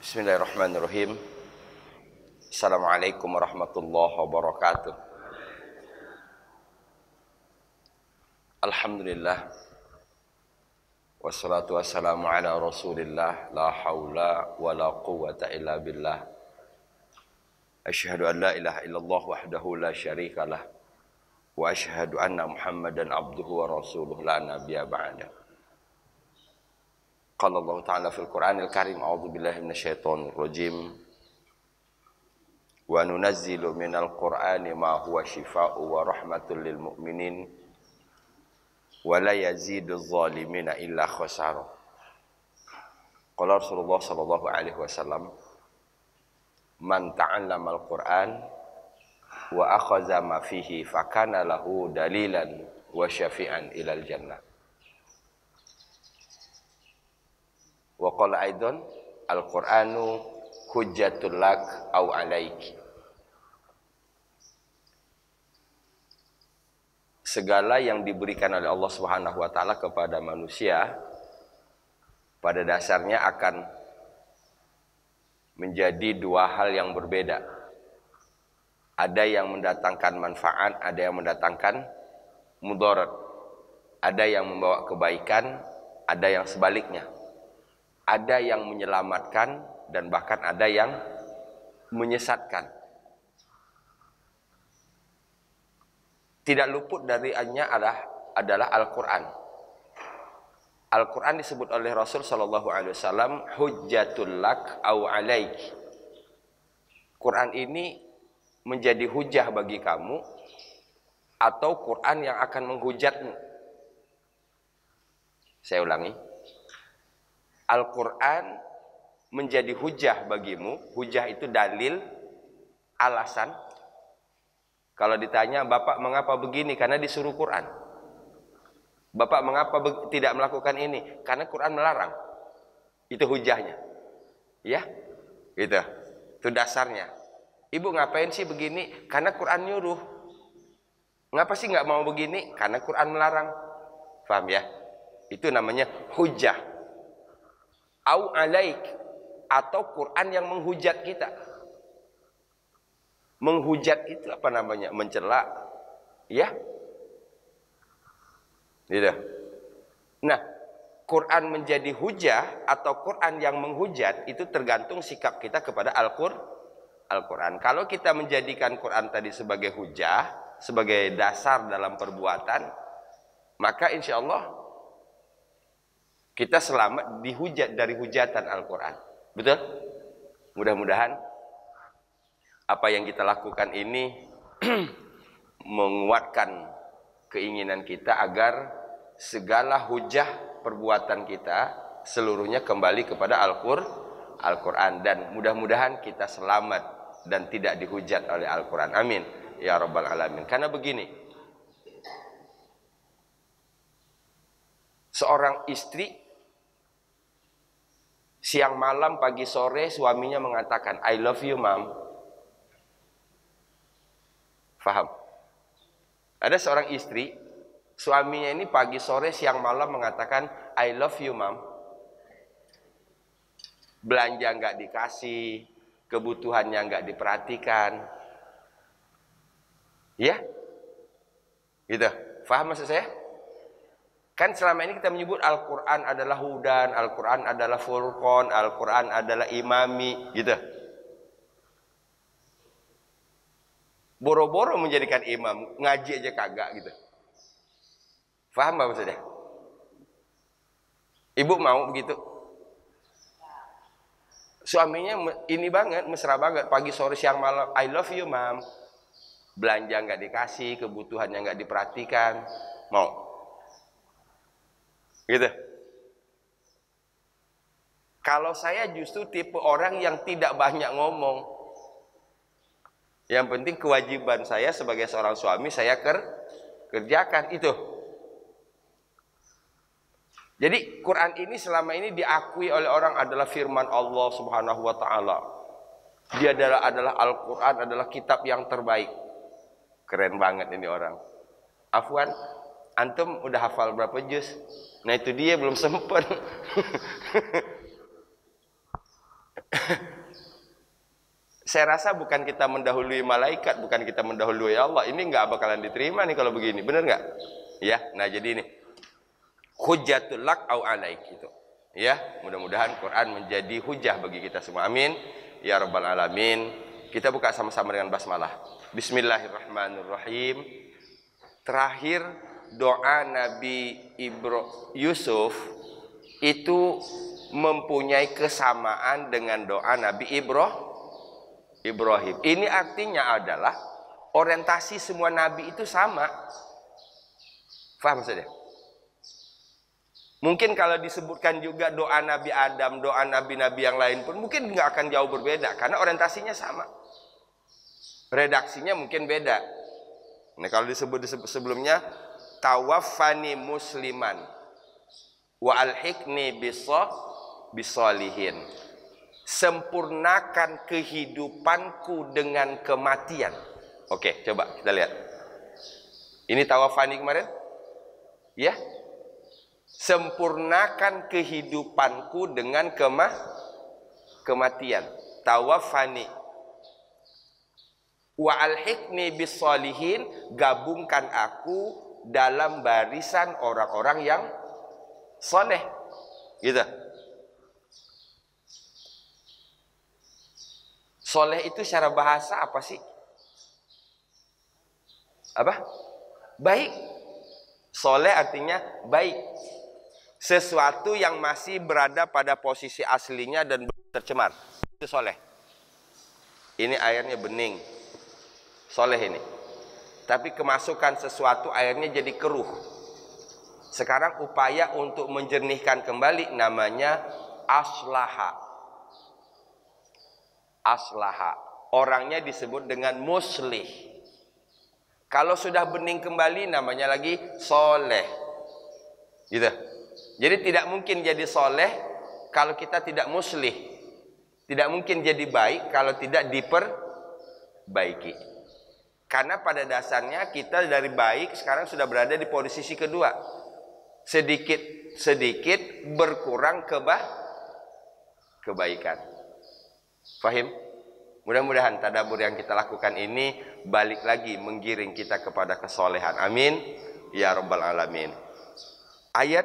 Bismillahirrahmanirrahim. Assalamualaikum warahmatullahi wabarakatuh. Alhamdulillah. Wassalatu wassalamu ala rasulillah. La hawla wa la quwwata illa billah. Asyhadu an la ilaha illallah wahdahu la syarika lah. Wa asyhadu anna Muhammadan abduhu wa rasuluh la nabiyya ba'da. Qala Allah Ta'ala fil Qur'anil Karim, a'udzu billahi minasyaitonir rajim. Wa nunazzilu minal Qur'ani ma huwa syifaa'un wa rahmatul lil mu'minin wa la yaziduz zalimina illa khasara. Qala Rasulullah sallallahu alaihi wasallam, man ta'allama al-Qur'an wa akhadha ma fihi fakana lahu dalilan wa syafi'an ilal jannah. Wa qala aidan al-Qur'anu hujjatul lak au alaiki. Segala yang diberikan oleh Allah Subhanahu wa taala kepada manusia pada dasarnya akan menjadi dua hal yang berbeda. Ada yang mendatangkan manfaat, ada yang mendatangkan mudarat. Ada yang membawa kebaikan, ada yang sebaliknya. Ada yang menyelamatkan dan bahkan ada yang menyesatkan. Tidak luput darinya adalah Al-Quran. Al-Quran disebut oleh Rasul Sallallahu Alaihi Wasallam hujjatul lak au alaik. Quran ini menjadi hujah bagi kamu atau Quran yang akan menghujatmu. Saya ulangi. Al-Quran menjadi hujah bagimu. Hujah itu dalil, alasan. Kalau ditanya, Bapak mengapa begini? Karena disuruh Quran. Bapak mengapa tidak melakukan ini? Karena Quran melarang. Itu hujahnya. Ya, gitu. Itu dasarnya. Ibu ngapain sih begini? Karena Quran nyuruh. Ngapa sih nggak mau begini? Karena Quran melarang. Paham ya? Itu namanya hujah. Au alaik, atau Quran yang menghujat kita. Menghujat itu apa namanya? Mencela, ya. Gitu. Nah, Quran menjadi hujah atau Quran yang menghujat itu tergantung sikap kita kepada Al-Quran. Kalau kita menjadikan Quran tadi sebagai hujah, sebagai dasar dalam perbuatan, maka insya Allah kita selamat dihujat dari hujatan Al-Quran. Betul? Mudah-mudahan apa yang kita lakukan ini menguatkan keinginan kita agar segala hujah perbuatan kita seluruhnya kembali kepada Al-Quran. Dan mudah-mudahan kita selamat dan tidak dihujat oleh Al-Quran. Amin. Ya Rabbal Alamin. Karena begini, seorang istri siang malam pagi sore suaminya mengatakan I love you mom. Faham? Ada seorang istri, suaminya ini pagi sore siang malam mengatakan I love you mom. Belanja nggak dikasih, kebutuhannya nggak diperhatikan. Ya? Gitu. Faham maksud saya? Kan selama ini kita menyebut Al-Quran adalah hudan, Al-Quran adalah furqan, Al-Quran adalah imami, gitu. Boro-boro menjadikan imam, ngaji aja kagak, gitu. Faham gak maksudnya? Ibu mau begitu? Suaminya ini banget, mesra banget, pagi sore siang malam, I love you mom. Belanja nggak dikasih, kebutuhannya nggak diperhatikan, mau? Gitu. Kalau saya justru tipe orang yang tidak banyak ngomong. Yang penting kewajiban saya sebagai seorang suami saya kerjakan itu. Jadi Quran ini selama ini diakui oleh orang adalah firman Allah Subhanahu wa taala. Dia adalah Al-Quran adalah kitab yang terbaik. Keren banget ini orang. Afwan, antum udah hafal berapa juz? Nah itu dia belum sempat. Saya rasa bukan kita mendahului malaikat, bukan kita mendahului Allah. Ini nggak bakalan diterima nih kalau begini, bener nggak? Ya, nah jadi ini hujjatul lak au alaik itu. Ya, mudah-mudahan Quran menjadi hujah bagi kita semua. Amin. Ya rabbal alamin. Kita buka sama-sama dengan basmalah. Bismillahirrahmanirrahim. Terakhir doa Nabi Yusuf itu mempunyai kesamaan dengan doa Nabi Ibrahim. Ini artinya adalah orientasi semua nabi itu sama. Faham maksudnya? Mungkin kalau disebutkan juga doa Nabi Adam, doa nabi-nabi yang lain pun mungkin nggak akan jauh berbeda karena orientasinya sama. Redaksinya mungkin beda. Nah, kalau disebut sebelumnya tawaffani musliman wa alhiqni bisolihin. Sempurnakan kehidupanku dengan kematian. Oke, coba kita lihat. Ini tawaffani kemarin? Ya. Sempurnakan kehidupanku dengan kematian. Tawaffani wa alhiqni bisolihin, gabungkan aku dalam barisan orang-orang yang soleh. Gitu. Soleh itu secara bahasa apa sih? Apa? Baik. Soleh artinya baik. Sesuatu yang masih berada pada posisi aslinya dan tercemar. Itu soleh. Ini airnya bening. Soleh ini. Tapi kemasukan sesuatu airnya jadi keruh. Sekarang upaya untuk menjernihkan kembali namanya aslaha. Aslaha. Orangnya disebut dengan muslih. Kalau sudah bening kembali namanya lagi soleh. Gitu. Jadi tidak mungkin jadi soleh kalau kita tidak muslih. Tidak mungkin jadi baik kalau tidak diperbaiki. Karena pada dasarnya kita dari baik sekarang sudah berada di posisi kedua. Sedikit berkurang kebaikan. Fahim? Mudah-mudahan tadabbur yang kita lakukan ini balik lagi menggiring kita kepada kesolehan. Amin. Ya rabbal alamin. Ayat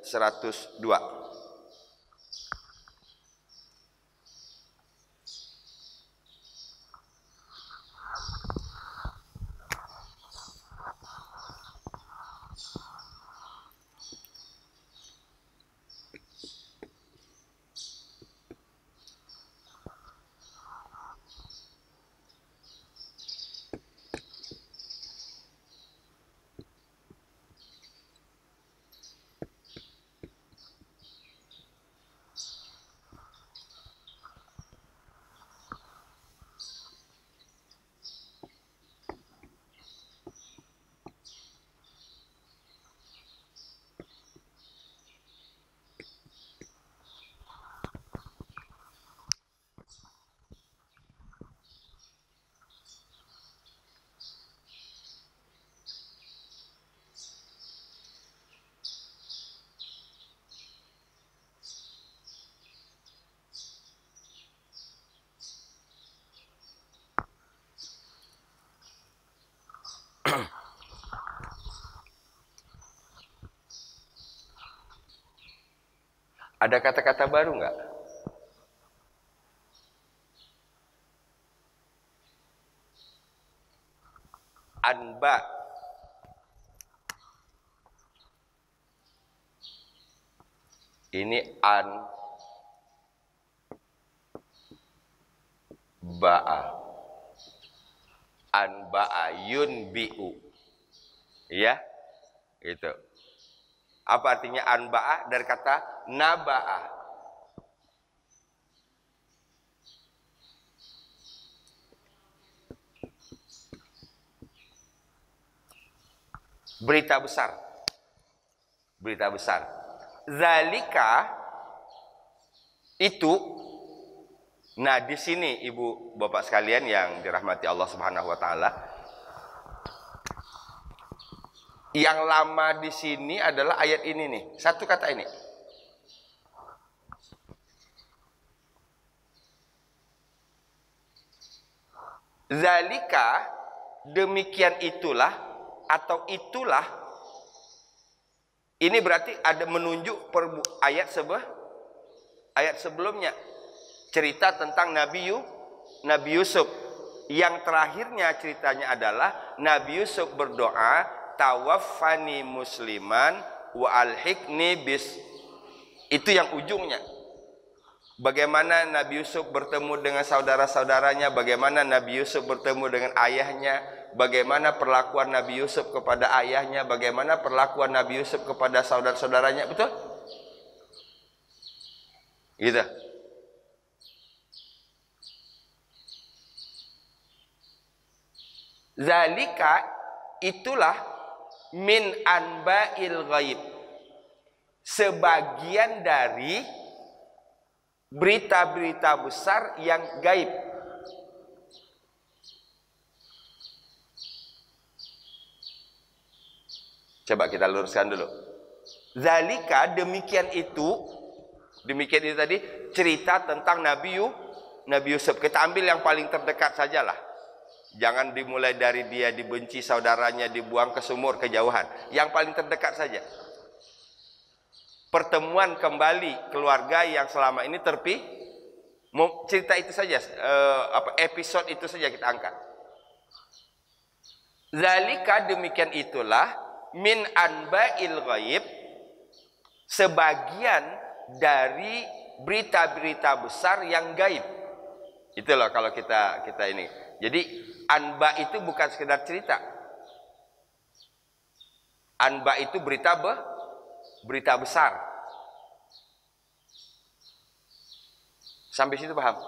102. Ada kata-kata baru nggak? Anba. Ini anba'a. Anba'a yunbi'u. Ya, itu. Apa artinya anba'a? Dari kata naba'a. Berita besar. Berita besar. Zalika itu. Nah, di sini Ibu Bapak sekalian yang dirahmati Allah Subhanahu wa taala. Yang lama di sini adalah ayat ini nih. Satu kata ini. Zalika, demikian itulah atau itulah, ini berarti ada menunjuk ayat sebelumnya, cerita tentang Nabi Yusuf. Yang terakhirnya ceritanya adalah Nabi Yusuf berdoa, tawaffani musliman wa alhiqni bis. Itu yang ujungnya. Bagaimana Nabi Yusuf bertemu dengan saudara-saudaranya, bagaimana Nabi Yusuf bertemu dengan ayahnya, bagaimana perlakuan Nabi Yusuf kepada ayahnya, bagaimana perlakuan Nabi Yusuf kepada saudara-saudaranya, betul? Gitu. Zalika, itulah min anba'il ghaib, sebagian dari berita-berita besar yang gaib. Coba kita luruskan dulu. Zalika, demikian itu tadi cerita tentang Nabi Yusuf. Kita ambil yang paling terdekat sajalah. Jangan dimulai dari dia dibenci saudaranya, dibuang ke sumur, kejauhan. Yang paling terdekat saja. Pertemuan kembali keluarga yang selama ini cerita itu saja, episode itu saja kita angkat. Zalika, demikian itulah min anba'il ghaib, sebagian dari berita-berita besar yang gaib. Itulah kalau kita ini. Jadi anba itu bukan sekedar cerita. Anba itu berita besar. Sampai situ paham?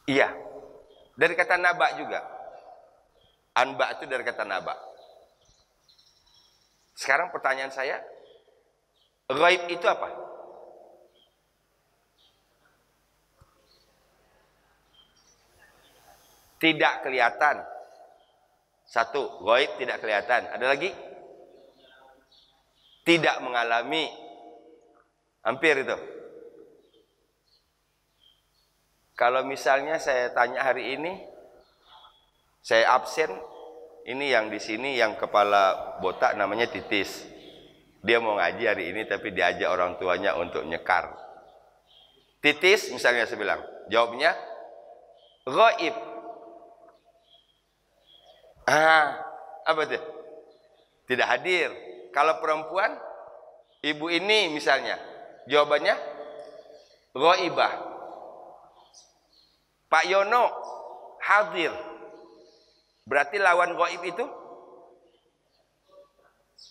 Iya. Dari kata naba juga. Anba itu dari kata naba. Sekarang pertanyaan saya, ghaib itu apa? Tidak kelihatan. Satu, ghaib tidak kelihatan. Ada lagi? Tidak mengalami. Hampir itu. Kalau misalnya saya tanya hari ini, saya absen, ini yang di sini yang kepala botak namanya Titis. Dia mau ngaji hari ini tapi diajak orang tuanya untuk nyekar. Titis misalnya saya bilang, jawabnya ghaib. Apa itu? Tidak hadir. Kalau perempuan, ibu ini misalnya, jawabannya ghaibah. Pak Yono hadir. Berarti lawan ghaib itu?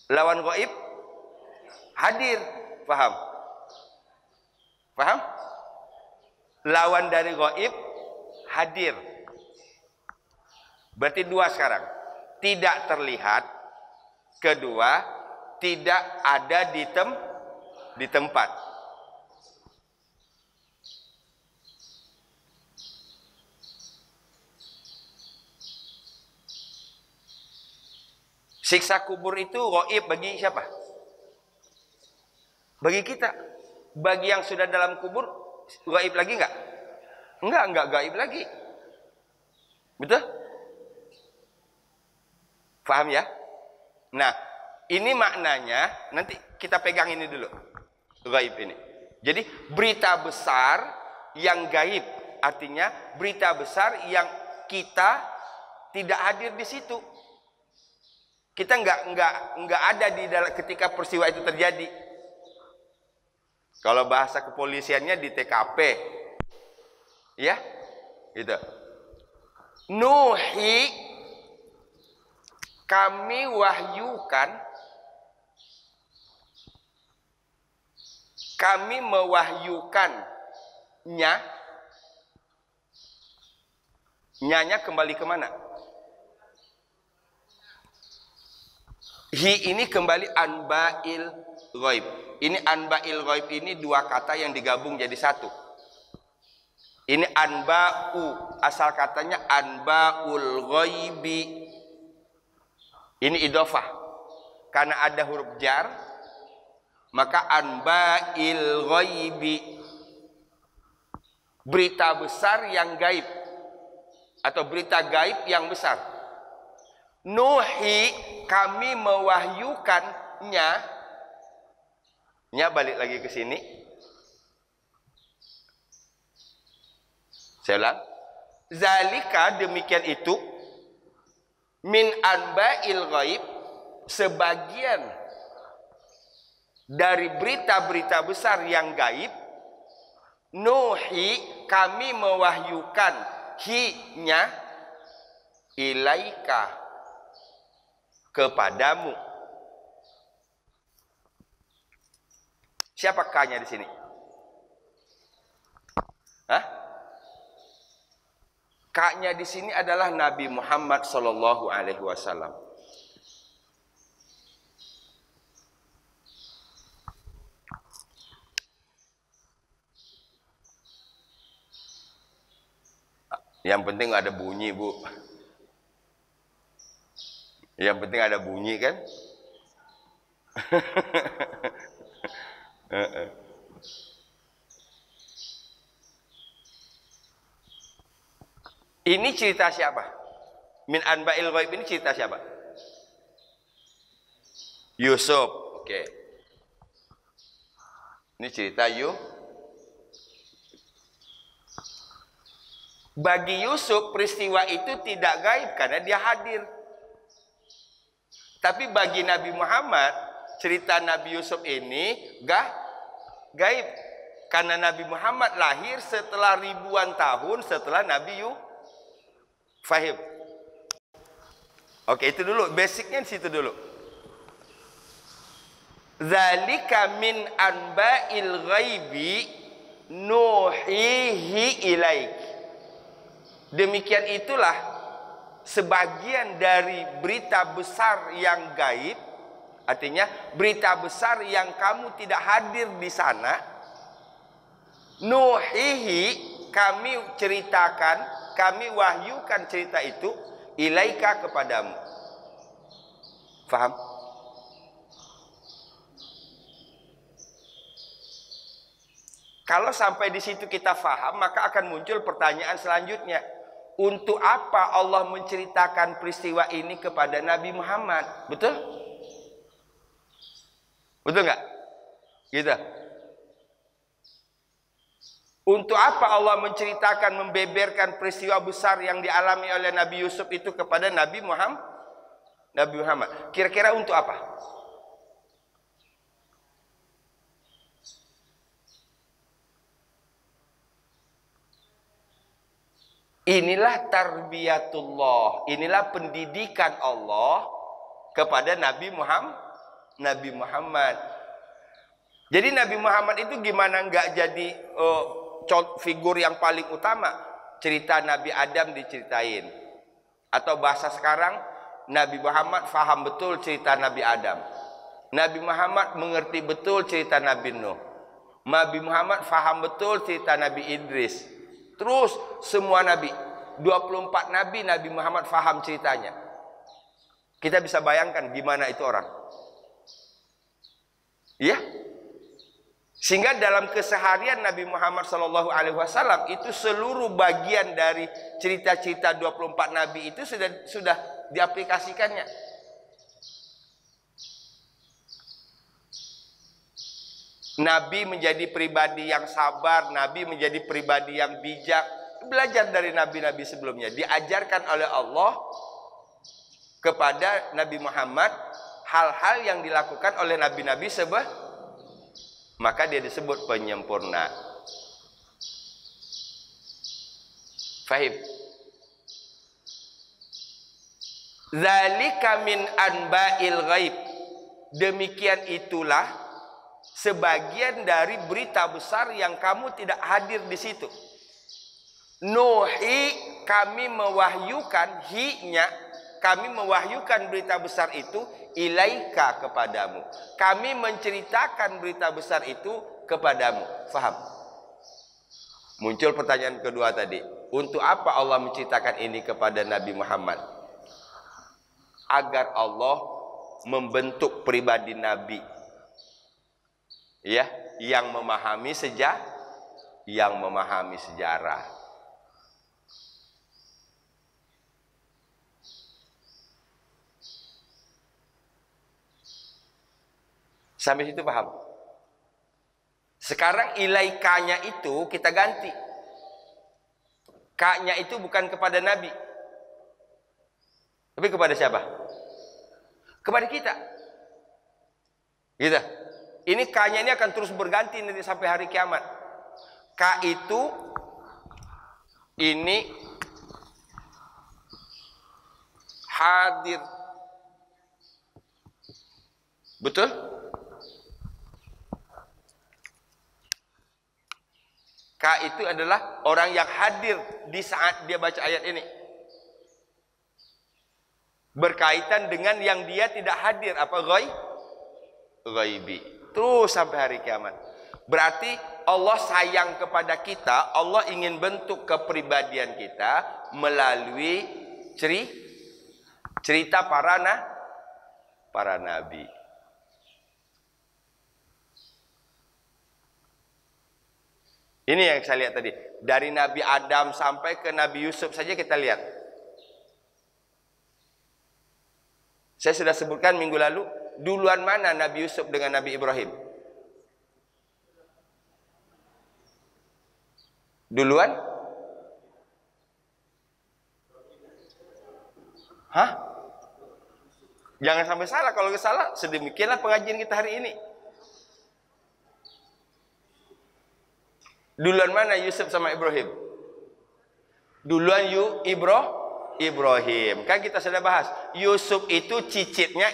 Lawan ghaib hadir. Paham? Paham? Lawan dari ghaib hadir. Berarti dua sekarang. Tidak terlihat. Kedua, tidak ada di tempat. Siksa kubur itu ghaib bagi siapa? Bagi kita. Bagi yang sudah dalam kubur, ghaib lagi enggak? Enggak gaib lagi. Betul? Paham ya? Nah, ini maknanya, nanti kita pegang ini dulu. Gaib ini. Jadi, berita besar yang gaib. Artinya, berita besar yang kita tidak hadir di situ. Kita enggak ada di dalam ketika peristiwa itu terjadi. Kalau bahasa kepolisiannya di TKP. Ya? Gitu. Nuhi, kami mewahyukannya. Nyanya kembali kemana? Hi ini kembali anba'il ghaib. Ini anba'il ghaib ini dua kata yang digabung jadi satu. Ini anba'u, asal katanya anba'ul ghaibi. Ini idhofah. Karena ada huruf jar, maka anba'il ghaibi. Berita besar yang gaib atau berita gaib yang besar. Nuhi, kami mewahyukannya. Nya balik lagi ke sini. Saya ulang. Zalika, demikian itu, min anba'il ghaib, sebagian dari berita-berita besar yang gaib. Nuhi, kami mewahyukan hi-nya ilaika, kepadamu. Siapa K-nya di sini? Hah? K-nya di sini adalah Nabi Muhammad sallallahu alaihi wasallam. Yang penting ada bunyi, Bu. Yang penting ada bunyi, kan? Ini cerita siapa? Min anba'il ghaib ini cerita siapa? Yusuf. Oke. Ini cerita Bagi Yusuf peristiwa itu tidak gaib karena dia hadir. Tapi bagi Nabi Muhammad, cerita Nabi Yusuf ini gaib. Karena Nabi Muhammad lahir setelah ribuan tahun setelah Nabi Yusuf. Fahim? Oke, itu dulu. Basicnya di situ dulu. Zalika min anba'il ghaibi nuhihi ilaik. Demikian itulah sebagian dari berita besar yang gaib, artinya berita besar yang kamu tidak hadir di sana. Nuhihi, kami ceritakan, kami wahyukan cerita itu ilaika, kepadamu. Faham? Kalau sampai di situ kita faham, maka akan muncul pertanyaan selanjutnya. Untuk apa Allah menceritakan peristiwa ini kepada Nabi Muhammad? Betul? Betul nggak? Gitu. Untuk apa Allah menceritakan, membeberkan peristiwa besar yang dialami oleh Nabi Yusuf itu kepada Nabi Muhammad? Kira-kira untuk apa? Inilah tarbiyatullah, inilah pendidikan Allah kepada Nabi Muhammad. Jadi Nabi Muhammad itu gimana nggak jadi figur yang paling utama? Cerita Nabi Adam diceritain, atau bahasa sekarang Nabi Muhammad faham betul cerita Nabi Adam. Nabi Muhammad mengerti betul cerita Nabi Nuh. Nabi Muhammad faham betul cerita Nabi Idris. Terus semua nabi, 24 nabi, Nabi Muhammad faham ceritanya. Kita bisa bayangkan gimana itu orang. Ya? Sehingga dalam keseharian Nabi Muhammad SAW itu seluruh bagian dari cerita-cerita 24 nabi itu sudah diaplikasikannya. Nabi menjadi pribadi yang sabar, Nabi menjadi pribadi yang bijak. Belajar dari nabi-nabi sebelumnya, diajarkan oleh Allah kepada Nabi Muhammad hal-hal yang dilakukan oleh nabi-nabi sebelumnya, maka dia disebut penyempurna. Fahim? Zalika min anba'il ghaib. Demikian itulah sebagian dari berita besar yang kamu tidak hadir di situ. Nuhi, kami mewahyukan, hi-nya, kami mewahyukan berita besar itu ilaika, kepadamu. Kami menceritakan berita besar itu kepadamu. Faham? Muncul pertanyaan kedua tadi. Untuk apa Allah menceritakan ini kepada Nabi Muhammad? Agar Allah membentuk pribadi Nabi, ya, yang memahami yang memahami sejarah. Sampai situ paham? Sekarang ilaikanya itu kita ganti. Ka-nya itu bukan kepada Nabi, tapi kepada siapa? Kepada kita. Gitu. Ini K-nya ini akan terus berganti nanti sampai hari kiamat. K itu ini hadir. Betul? K itu adalah orang yang hadir di saat dia baca ayat ini. Berkaitan dengan yang dia tidak hadir, apa ghaibi. Terus sampai hari kiamat. Berarti Allah sayang kepada kita, Allah ingin bentuk kepribadian kita melalui cerita para nabi. Ini yang saya lihat tadi. Dari Nabi Adam sampai ke Nabi Yusuf saja kita lihat. Saya sudah sebutkan minggu lalu, duluan mana Nabi Yusuf dengan Nabi Ibrahim? Duluan? Hah? Jangan sampai salah. Kalau salah, sedemikianlah pengajian kita hari ini. Duluan mana Yusuf sama Ibrahim? Duluan Ibrahim. Kan kita sudah bahas. Yusuf itu cicitnya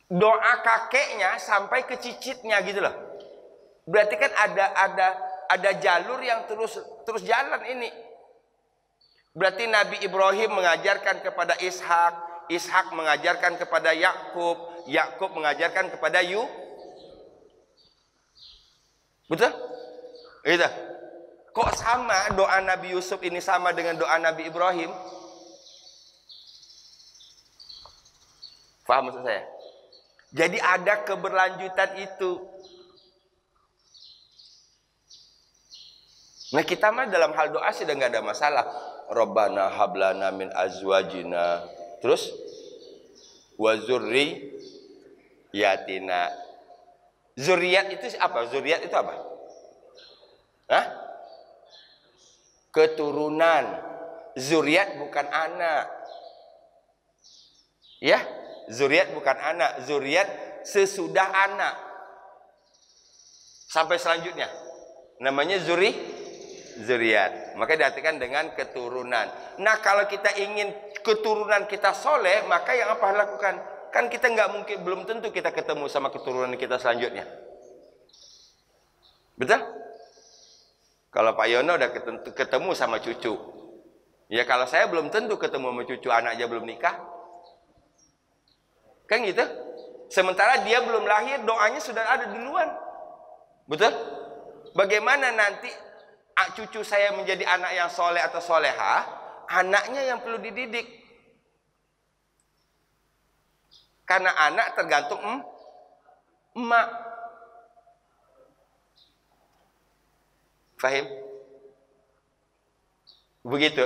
doa kakeknya sampai ke cicitnya gitu loh. Berarti kan ada jalur yang terus jalan ini. Berarti Nabi Ibrahim mengajarkan kepada Ishak, Ishak mengajarkan kepada Yakub, Yakub mengajarkan kepada Betul? Gitu. Kok sama doa Nabi Yusuf ini sama dengan doa Nabi Ibrahim? Faham maksud saya? Jadi ada keberlanjutan itu. Nah kita mah dalam hal doa sudah nggak ada masalah. Rabbana hablana min azwajina. Terus wa dzurriyyatina. Zuriat itu apa? Zuriat itu apa? Hah? Keturunan. Zuriat bukan anak. Ya, zuriat bukan anak. Zuriat sesudah anak. Sampai selanjutnya. Namanya zuriat. Maka diartikan dengan keturunan. Nah, kalau kita ingin keturunan kita soleh, maka yang apa lakukan? Kan kita nggak mungkin, belum tentu kita ketemu sama keturunan kita selanjutnya. Betul? Kalau Pak Yono udah ketemu sama cucu. Ya kalau saya belum tentu ketemu sama cucu, anak aja belum nikah. Kan gitu? Sementara dia belum lahir, doanya sudah ada duluan. Betul? Bagaimana nanti cucu saya menjadi anak yang soleh atau soleha? Anaknya yang perlu dididik. Karena anak tergantung emak. Fahim? Begitu.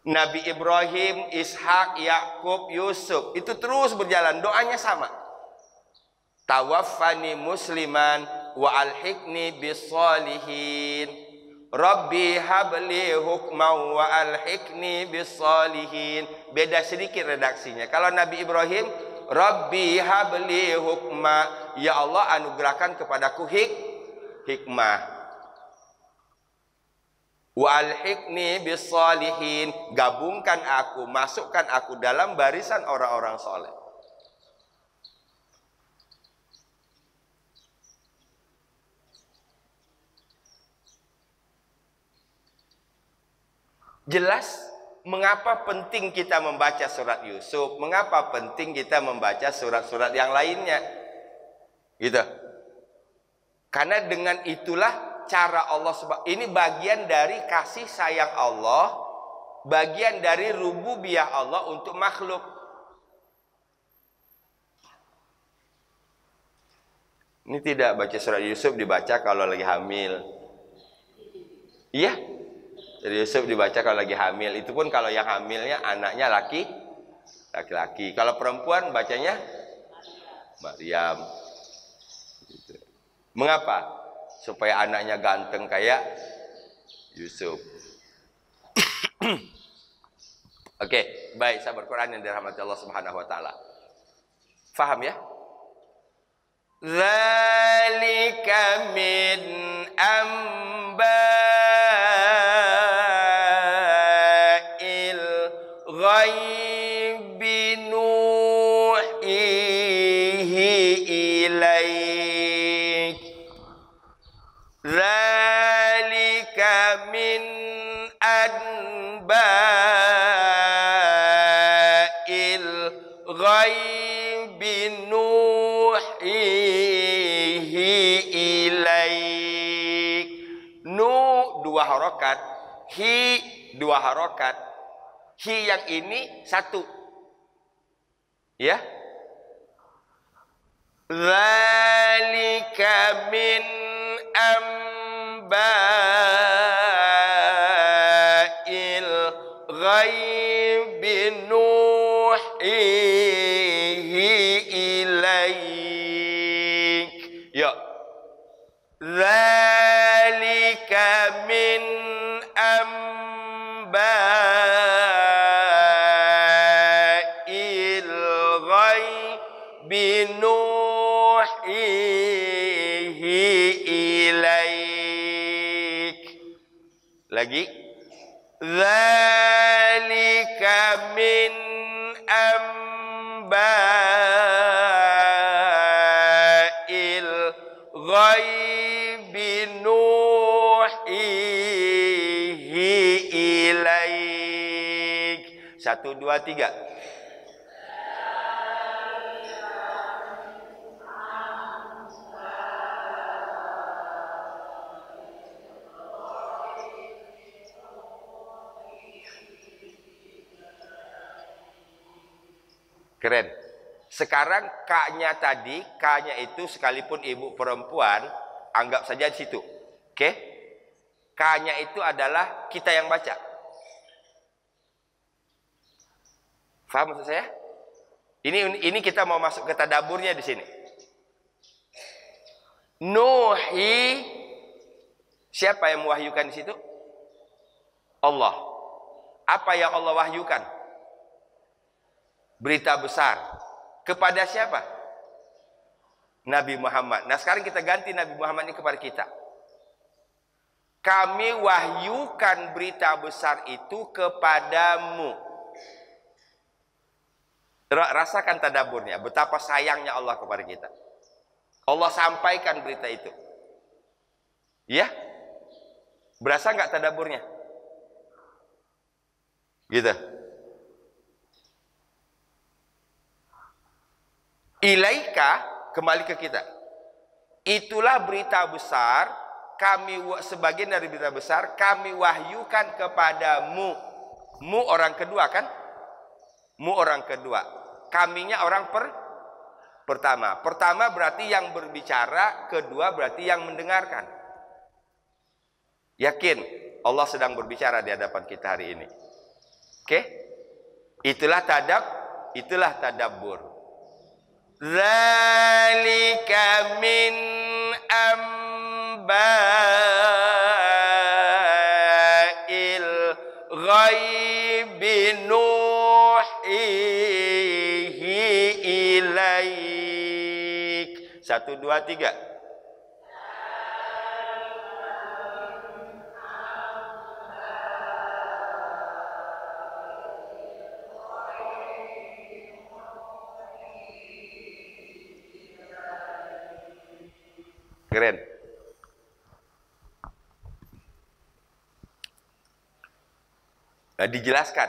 Nabi Ibrahim, Ishak, Yakub, Yusuf itu terus berjalan, doanya sama. Tawaffani musliman wa alhiqni bis-shalihin. Rabbi habli hukman wa alhiqni bis-shalihin. Beda sedikit redaksinya. Kalau Nabi Ibrahim, Rabbi habli hukma, ya Allah anugerahkan kepadaku hikmah. Wa alhiqni bis-shalihin, gabungkan aku, masukkan aku dalam barisan orang-orang soleh. Jelas mengapa penting kita membaca surat Yusuf, mengapa penting kita membaca surat-surat yang lainnya. Gitu. Karena dengan itulah cara Allah, ini bagian dari kasih sayang Allah, bagian dari rububiyah Allah untuk makhluk. Ini tidak baca surat Yusuf dibaca kalau lagi hamil. Iya. Jadi Yusuf dibaca kalau lagi hamil. Itu pun kalau yang hamilnya anaknya laki-laki. Kalau perempuan bacanya Maryam. Gitu. Mengapa? Supaya anaknya ganteng kayak Yusuf. Oke, baik sahabat Quran yang dirahmati Allah Subhanahu wa taala. Faham ya? Dzalika min amba'il ghaibi nuhihi ilaik. Dzalika min anba'il ghaibi nuhihi ilaik. Nu dua harokat, hi dua harokat. Hi yang ini satu. Ya. Dzalika min amba'il ghaibi nuhihi ilaik. Ya. Dzalika min amba'il ghaibi nuhihi ilaik. Lagi. Dzalika min amba'il ghaibi nuhihi ilaik. 1, 2, 3. Keren. Sekarang K-nya tadi, K-nya itu sekalipun ibu perempuan, anggap saja di situ. Oke? K-nya itu adalah kita yang baca. Faham maksud saya? Ini kita mau masuk ke tadaburnya di sini. Nuhi, siapa yang mewahyukan di situ? Allah. Apa yang Allah wahyukan? Berita besar. Kepada siapa? Nabi Muhammad. Nah sekarang kita ganti Nabi Muhammad ini kepada kita. Kami wahyukan berita besar itu kepadamu. Rasakan tadaburnya. Betapa sayangnya Allah kepada kita. Allah sampaikan berita itu. Ya? Berasa nggak tadaburnya? Gitu. Ilaika, kembali ke kita. Itulah berita besar, sebagian dari berita besar kami wahyukan kepadamu. Mu orang kedua kan? Mu orang kedua. Kaminya orang pertama. Pertama berarti yang berbicara, kedua berarti yang mendengarkan. Yakin Allah sedang berbicara di hadapan kita hari ini. Oke? Itulah tadabbur. Dzalika min amba'il ghaibi nuhihi ilaik. 1, 2, 3. Keren. Nah, dijelaskan.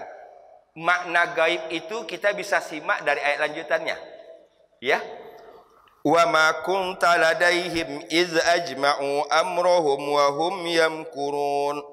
Makna gaib itu kita bisa simak dari ayat lanjutannya. Ya. Wa ma kunta ladaihim iz ajma'u amrahum wa hum yamkurun.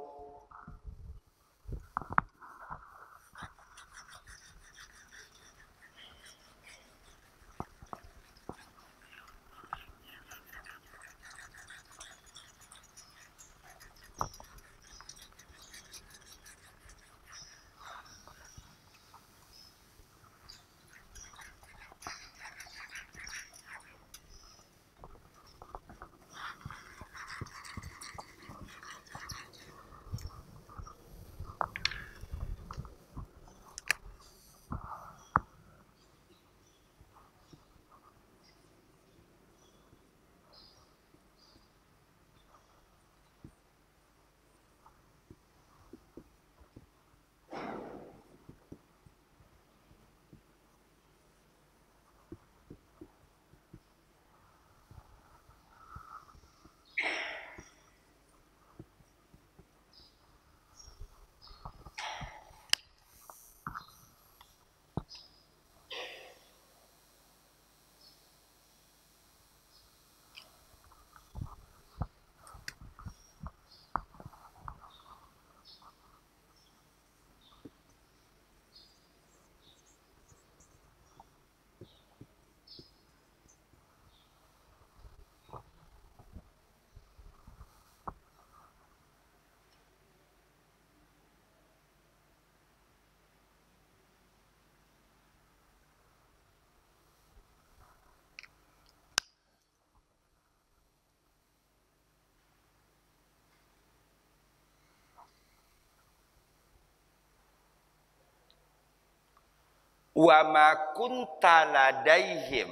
Wa ma kunta ladaihim.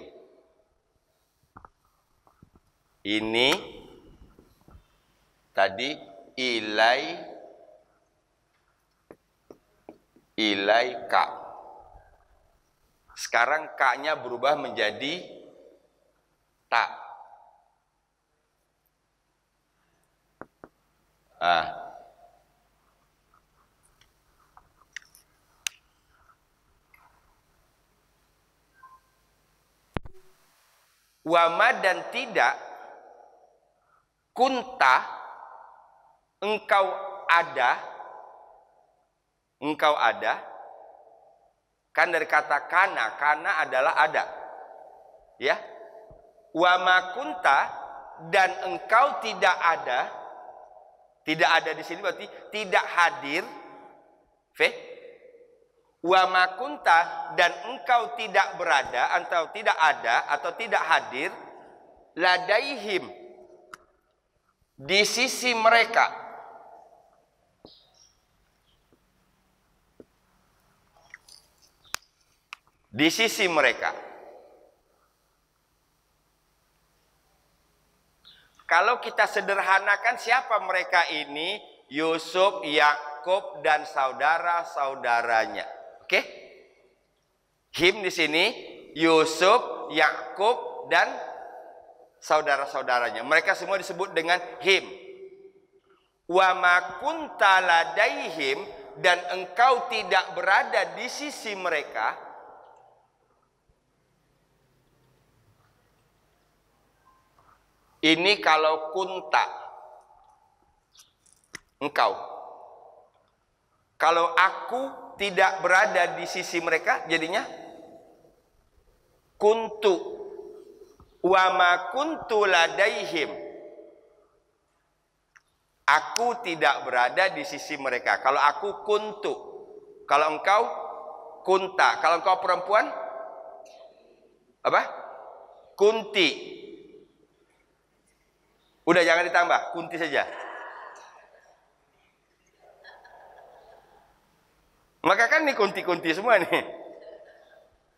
Ini tadi ilaika. Sekarang ka-nya berubah menjadi ta. Wama dan tidak kunta engkau ada kan dari kata kana adalah ada, ya. Wama kunta dan engkau tidak ada di sini berarti tidak hadir. Wama kunta dan engkau tidak berada atau tidak ada atau tidak hadir ladaihim di sisi mereka. Di sisi mereka. Kalau kita sederhanakan siapa mereka ini? Yusuf, Yakub dan saudara-saudaranya. Oke? Him di sini Yusuf, Yakub dan saudara-saudaranya. Mereka semua disebut dengan him. Wa ma kunta ladaihim dan engkau tidak berada di sisi mereka. Ini kalau kunta engkau. Kalau aku tidak berada di sisi mereka, jadinya kuntu. Wa ma kuntu ladaihim. Aku tidak berada di sisi mereka. Kalau aku kuntu. Kalau engkau kunta. Kalau engkau perempuan apa? Kunti. Udah jangan ditambah, kunti saja. Maka kan ini kunti-kunti semua nih.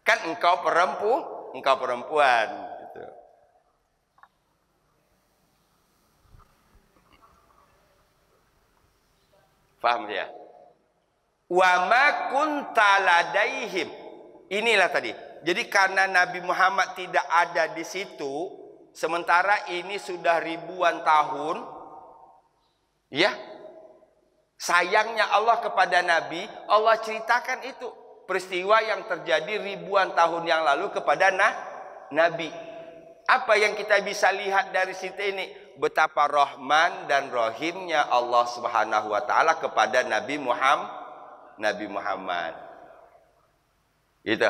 Kan engkau perempuan. Gitu. Paham ya? Wa ma kunta ladaihim. Inilah tadi. Jadi karena Nabi Muhammad tidak ada di situ, sementara ini sudah ribuan tahun, ya. Sayangnya Allah kepada Nabi, Allah ceritakan itu peristiwa yang terjadi ribuan tahun yang lalu kepada Nabi. Apa yang kita bisa lihat dari situ ini? Betapa rahman dan rahimnya Allah Subhanahu wa taala kepada Nabi Muhammad. Gitu.